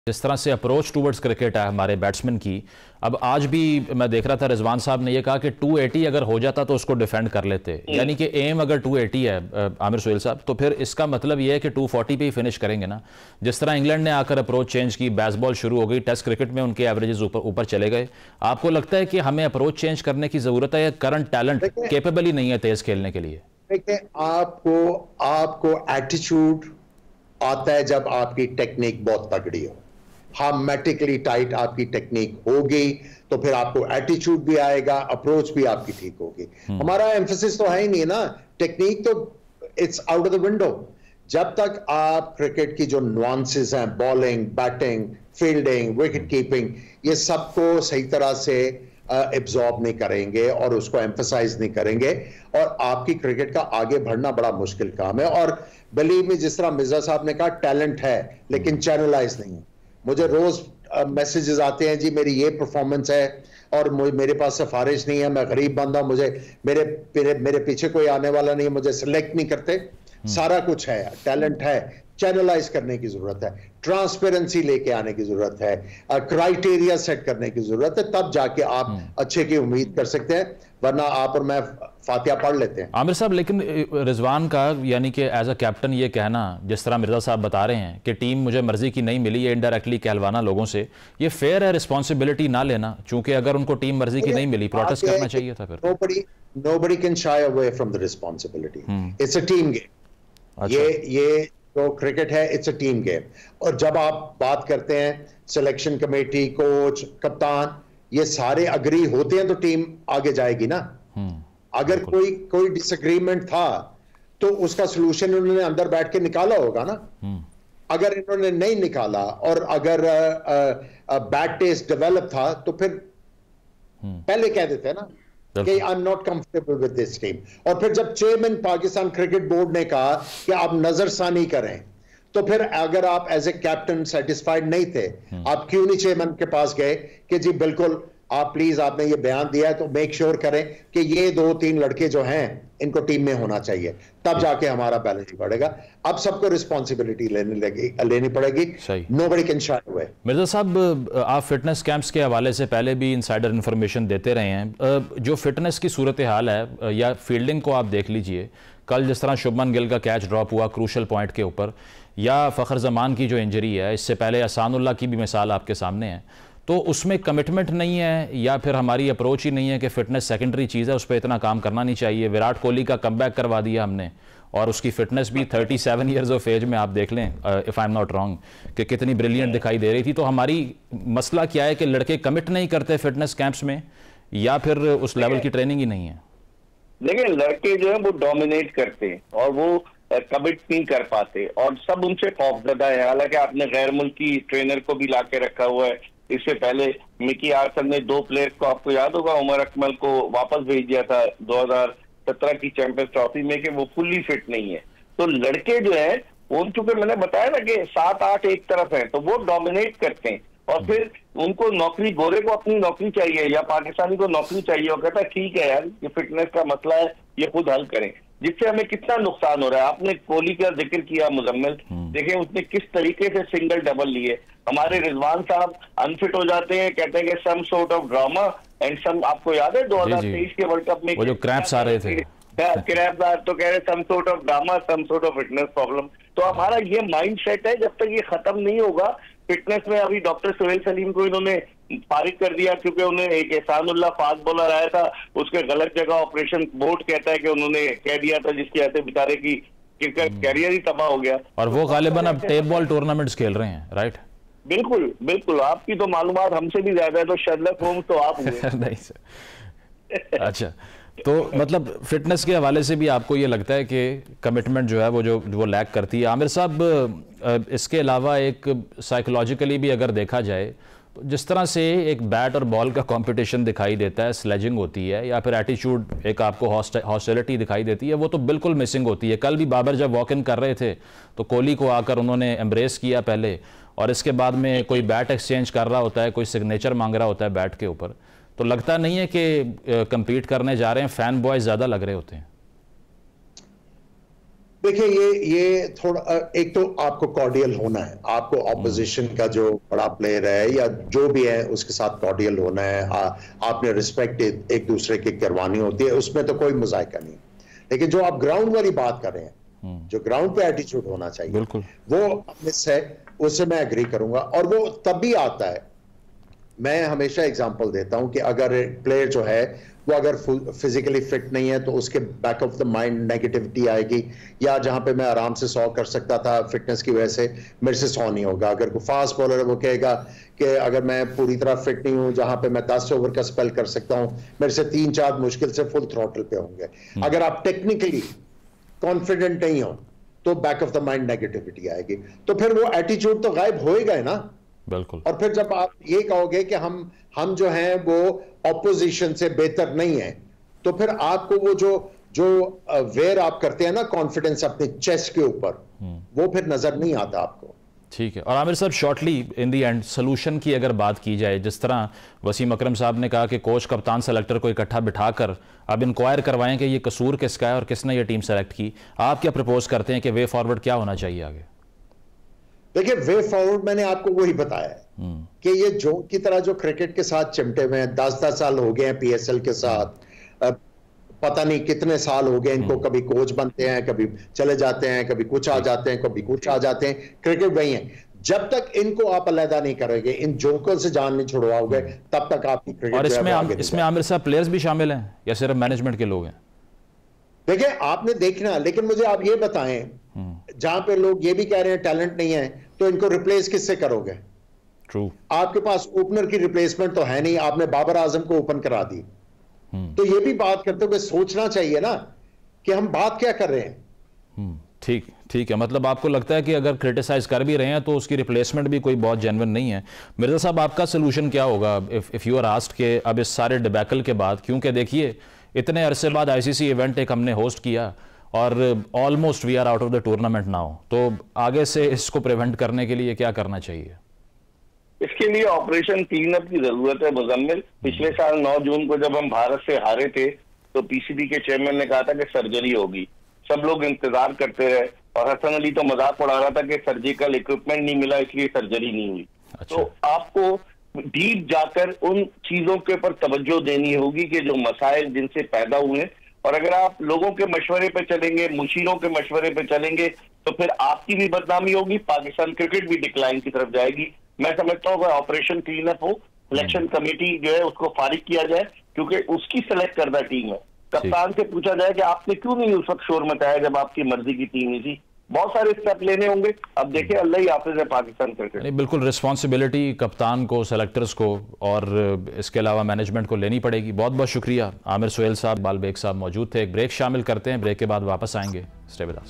जिस तरह से अप्रोच टूवर्ड्स क्रिकेट है हमारे बैट्समैन की, अब आज भी मैं देख रहा था रिजवान साहब ने यह कहा कि 280 अगर हो जाता तो उसको डिफेंड कर लेते, यानी कि एम अगर 280 है आमिर सुहेल साहब, तो फिर इसका मतलब यह है कि 240 पे ही फिनिश करेंगे ना। जिस तरह इंग्लैंड ने आकर अप्रोच चेंज की, बेसबॉल शुरू हो गई, टेस्ट क्रिकेट में उनके एवरेजेस ऊपर चले गए। आपको लगता है कि हमें अप्रोच चेंज करने की जरूरत है या करंट टैलेंट केपेबल ही नहीं है तेज खेलने के लिए? देखिए, आपको एटीट्यूड आता है जब आपकी टेक्निक बहुत तगड़ी हो, हार्मेटिकली टाइट आपकी टेक्निक होगी तो फिर आपको एटीट्यूड भी आएगा, अप्रोच भी आपकी ठीक होगी। हमारा एम्फेसिस तो है ही नहीं ना, टेक्निक तो it's out of the window. जब तक आप क्रिकेट की जो नुआंसेस हैं, bowling, batting, fielding, wicket keeping, ये सबको सही तरह से एब्जॉर्ब नहीं करेंगे और उसको एम्फसाइज नहीं करेंगे, और आपकी क्रिकेट का आगे बढ़ना बड़ा मुश्किल काम है। और बिलीव मी, जिस तरह मिर्जा साहब ने कहा, टैलेंट है लेकिन चैनलाइज नहीं है। मुझे रोज मैसेजेस आते हैं, जी मेरी ये परफॉर्मेंस है और मेरे पास सिफारिश नहीं है, मैं गरीब बंदा, मुझे मेरे पीछे कोई आने वाला नहीं है, मुझे सिलेक्ट नहीं करते। सारा कुछ है, टैलेंट है, चैनलाइज करने की जरूरत है, ट्रांसपेरेंसी लेके आने की जरूरत है, क्राइटेरिया सेट करने की जरूरत है, तब जाके आप अच्छे की उम्मीद कर सकते हैं, वरना आप और मैं फातिहा पढ़ लेते हैं। आमिर साहब, लेकिन रिजवान का यानी कि एज अ कैप्टन ये कहना, जिस तरह मिर्जा साहब बता रहे हैं कि टीम मुझे मर्जी की नहीं मिली, ये इनडायरेक्टली कहलवाना लोगों से, ये फेयर है रिस्पॉन्सिबिलिटी ना लेना? चूंकि अगर उनको टीम मर्जी की नहीं मिली, प्रोटेस्ट करना चाहिए था। फिर nobody can shy away from the responsibility. It's a team game. ये तो क्रिकेट है, इट्स अ टीम गेम। और जब आप बात करते हैं सिलेक्शन कमेटी, कोच, कप्तान, ये सारे अग्री होते हैं तो टीम आगे जाएगी ना। अगर कोई डिसएग्रीमेंट था तो उसका सलूशन उन्होंने अंदर बैठ के निकाला होगा ना। अगर इन्होंने नहीं निकाला और अगर बैड टेस्ट डेवलप था तो फिर पहले कह देते हैं ना कि I am not comfortable with this team. और फिर जब चेयरमैन पाकिस्तान क्रिकेट बोर्ड ने कहा कि आप नजरसानी करें, तो फिर अगर आप एज ए कैप्टन सेटिस्फाइड नहीं थे, आप क्यों नहीं चेयरमैन के पास गए कि जी बिल्कुल आप प्लीज, आपने ये बयान दिया है तो मेक श्योर करें कि ये 2-3 लड़के जो हैं इनको टीम में होना चाहिए, तब जाके हमारा बैलेंस बढ़ेगा। अब सबको रिस्पॉन्सिबिलिटी लेनी पड़ेगी। Nobody can shy away. Mirza साहब, आप फिटनेस कैंप्स के हवाले से पहले भी इनसाइडर इन्फॉर्मेशन देते रहे हैं। जो फिटनेस की सूरत हाल है, या फील्डिंग को आप देख लीजिए, कल जिस तरह शुभमन गिल का कैच ड्रॉप हुआ क्रूशल पॉइंट के ऊपर, या फ़खर जमान की जो इंजरी है, इससे पहले एहसानुल्लाह की भी मिसाल आपके सामने है, तो उसमें कमिटमेंट नहीं है या फिर हमारी अप्रोच ही नहीं है कि फिटनेस सेकेंडरी चीज़ है, उस पर इतना काम करना नहीं चाहिए। विराट कोहली का कमबैक करवा दिया हमने, और उसकी फिटनेस भी 37 ईयर्स ऑफ एज में आप देख लें, if I am not wrong, कि कितनी ब्रिलियंट दिखाई दे रही थी। तो हमारी मसला क्या है कि लड़के कमिट नहीं करते फिटनेस कैंप्स में, या फिर उस लेवल की ट्रेनिंग ही नहीं है? देखिए, लड़के जो है वो डोमिनेट करते हैं और वो कमिट नहीं कर पाते, और सब उनसे खौफजदा है। हालांकि आपने गैर मुल्की ट्रेनर को भी ला के रखा हुआ है। इससे पहले मिकी आर्सन ने 2 प्लेयर्स को, आपको याद होगा, उमर अकमल को वापस भेज दिया था 2017 की चैंपियंस ट्रॉफी में, कि वो फुल्ली फिट नहीं है। तो लड़के जो है वो, चूंकि मैंने बताया ना कि 7-8 एक तरफ है, तो वो डोमिनेट करते हैं, और फिर उनको नौकरी, गोरे को अपनी नौकरी चाहिए या पाकिस्तानी को नौकरी चाहिए, और कहता है ठीक है यार, ये फिटनेस का मसला है, ये खुद हल करें। जिससे हमें कितना नुकसान हो रहा है। आपने कोहली का जिक्र किया, मुजम्मिल, देखें उसने किस तरीके से सिंगल डबल लिए। हमारे रिजवान साहब अनफिट हो जाते हैं, कहते हैं कि some sort of drama and some, आपको याद है 2023 के वर्ल्ड कप में वो जो क्रैम्प्स आ रहे थे, क्रैम्प्स आ, तो कह रहे some sort of drama, some sort of fitness problem. तो हमारा ये माइंड सेट है, जब तक ये खत्म नहीं होगा फिटनेस में। अभी डॉक्टर सुहेल सलीम को इन्होंने पारित कर दिया, क्योंकि उन्हें एक एहसानुल्लाह फास्ट बॉलर आया था, उसके गलत जगह ऑपरेशन, बोर्ड कहता है कि उन्होंने कह दिया था, जिसकी वजह से बेचारे की कैरियर ही तबाह हो गया। और वो गालिबन अब टेप बॉल टूर्नामेंट्स खेल रहे हैं, राइट? बिल्कुल बिल्कुल, आपकी तो मालूमात हमसे भी ज्यादा है, तो शर्लक होम्स तो आप हुए। नहीं सर। अच्छा, तो मतलब फिटनेस के हवाले से भी आपको ये लगता है कि कमिटमेंट जो है वो लैक करती है? आमिर साहब, इसके अलावा एक साइकोलॉजिकली भी अगर देखा जाए, तो जिस तरह से एक बैट और बॉल का कंपटीशन दिखाई देता है, स्लेजिंग होती है, या फिर एटीट्यूड, एक आपको हॉस्टिलिटी दिखाई देती है, वो तो बिल्कुल मिसिंग होती है। कल भी बाबर जब वॉक इन कर रहे थे तो कोहली को आकर उन्होंने एम्ब्रेस किया पहले, और इसके बाद में कोई बैट एक्सचेंज कर रहा होता है, कोई सिग्नेचर मांग रहा होता है बैट के ऊपर। तो लगता नहीं है कि कंपीट करने जा रहे हैं, फैन बॉयज ज़्यादा लग रहे होते हैं? देखिए ये थोड़ा एक तो आपको कॉर्डियल होना है, आपको ऑपोजिशन का जो बड़ा प्लेयर है या जो भी है उसके साथ कॉर्डियल होना है। आपने रिस्पेक्ट एक दूसरे की करवानी होती है, उसमें तो कोई मुजायका नहीं। लेकिन जो आप ग्राउंड वाली बात कर रहे हैं, जो ग्राउंड पे एटीट्यूड होना चाहिए, बिल्कुल वो मिस है, उससे मैं एग्री करूंगा। और वो तब भी आता है, मैं हमेशा एग्जांपल देता हूं कि अगर प्लेयर जो है वो अगर फिजिकली फिट नहीं है तो उसके back of the mind negativity आएगी, या जहां पे मैं आराम से 100 कर सकता था फिटनेस की वजह से मेरे से 100 नहीं होगा। अगर कोई फास्ट बॉलर है वो कहेगा कि अगर मैं पूरी तरह फिट नहीं हूं, जहां पे मैं 10 ओवर का स्पेल कर सकता हूं, मेरे से 3-4 मुश्किल से फुल थ्रॉटल पे होंगे। अगर आप टेक्निकली कॉन्फिडेंट नहीं हो तो back of the mind negativity आएगी, तो फिर वो एटीट्यूड तो गायब होएगा है ना। बिल्कुल। और फिर जब आप ये कहोगे कि हम जो हैं वो ऑपोजिशन से बेहतर नहीं है, तो फिर आपको वो जो वेयर आप करते हैं ना कॉन्फिडेंस अपने चेस्ट के ऊपर, वो फिर नजर नहीं आता आपको। ठीक है। और आमिर साहब, shortly in the and solution की अगर बात की जाए, जिस तरह वसीम अकरम साहब ने कहा कि कोच कप्तान सेलेक्टर को इकट्ठा बिठाकर अब इंक्वायर करवाएं कि ये कसूर किसका है और किसने ये टीम सेलेक्ट की, आप क्या प्रपोज करते हैं कि वे फॉरवर्ड क्या होना चाहिए आगे? देखिए, वे फॉरवर्ड मैंने आपको वही बताया है कि ये जो की तरह जो क्रिकेट के साथ चिमटे हुए हैं, 10-10 साल हो गए हैं पीएसएल के साथ, पता नहीं कितने साल हो गए इनको, कभी कोच बनते हैं, कभी चले जाते हैं, कभी कुछ आ जाते हैं, कभी कुछ आ जाते हैं। क्रिकेट वही है, जब तक इनको आप अलहदा नहीं करेंगे, इन जोकर से जान नहीं छुड़वाओगे, तब तक आपकी क्रिकेट। और इसमें आमिर साहब प्लेयर्स भी शामिल हैं या सिर्फ मैनेजमेंट के लोग हैं? देखिए, आपने देखना, लेकिन मुझे आप ये बताएं, जहां पे लोग ये भी कह रहे हैं टैलेंट नहीं है, तो इनको रिप्लेस किससे करोगे? ट्रू। आपके पास ओपनर की रिप्लेसमेंट तो है नहीं, आपने बाबर आजम को ओपन करा दी। तो ये भी बात करते हुए सोचना चाहिए ना कि हम बात क्या कर रहे हैं। ठीक है। मतलब आपको लगता है कि अगर क्रिटिसाइज कर भी रहे हैं तो उसकी रिप्लेसमेंट भी कोई बहुत जेन्युइन नहीं है। मिर्जा साहब, आपका सोल्यूशन क्या होगा इफ यू आर आस्क्ड के अब इस सारे डिबैकल के बाद? क्योंकि देखिए, इतने अरसे बाद आईसीसी इवेंट एक हमने होस्ट किया और almost we are out of the tournament now, तो आगे से इसको प्रिवेंट करने के लिए क्या करना चाहिए? इसके लिए ऑपरेशन क्लीन अप की जरूरत है मुजम्मिल। पिछले साल 9 जून को जब हम भारत से हारे थे तो पीसीबी के चेयरमैन ने कहा था कि सर्जरी होगी, सब लोग इंतजार करते रहे और हसन अली तो मजाक उड़ा रहा था कि सर्जिकल इक्विपमेंट नहीं मिला इसलिए सर्जरी नहीं हुई। अच्छा। तो आपको डीप जाकर उन चीजों के ऊपर तवज्जो देनी होगी कि जो मसाइल जिनसे पैदा हुए, और अगर आप लोगों के मशवरे पे चलेंगे, मुशीरों के मशवरे पे चलेंगे, तो फिर आपकी भी बदनामी होगी, पाकिस्तान क्रिकेट भी डिक्लाइन की तरफ जाएगी। मैं समझता हूँ ऑपरेशन क्लीन अप हो, सिलेक्शन कमेटी जो है उसको फारिग किया जाए, क्योंकि उसकी सेलेक्ट करदा टीम है। कप्तान से पूछा जाए कि आपने क्यों नहीं उस वक्त शोर मचाया जब आपकी मर्जी की टीम ही थी। बहुत सारे स्टेप लेने होंगे। अब देखिए, अल्लाह ही हाफिज है पाकिस्तान क्रिकेट। बिल्कुल रिस्पॉन्सिबिलिटी कप्तान को, सेलेक्टर्स को और इसके अलावा मैनेजमेंट को लेनी पड़ेगी। बहुत बहुत शुक्रिया। आमिर सुहेल साहब, बाल बेग साहब मौजूद थे। एक ब्रेक शामिल करते हैं, ब्रेक के बाद वापस आएंगे। Stay with us.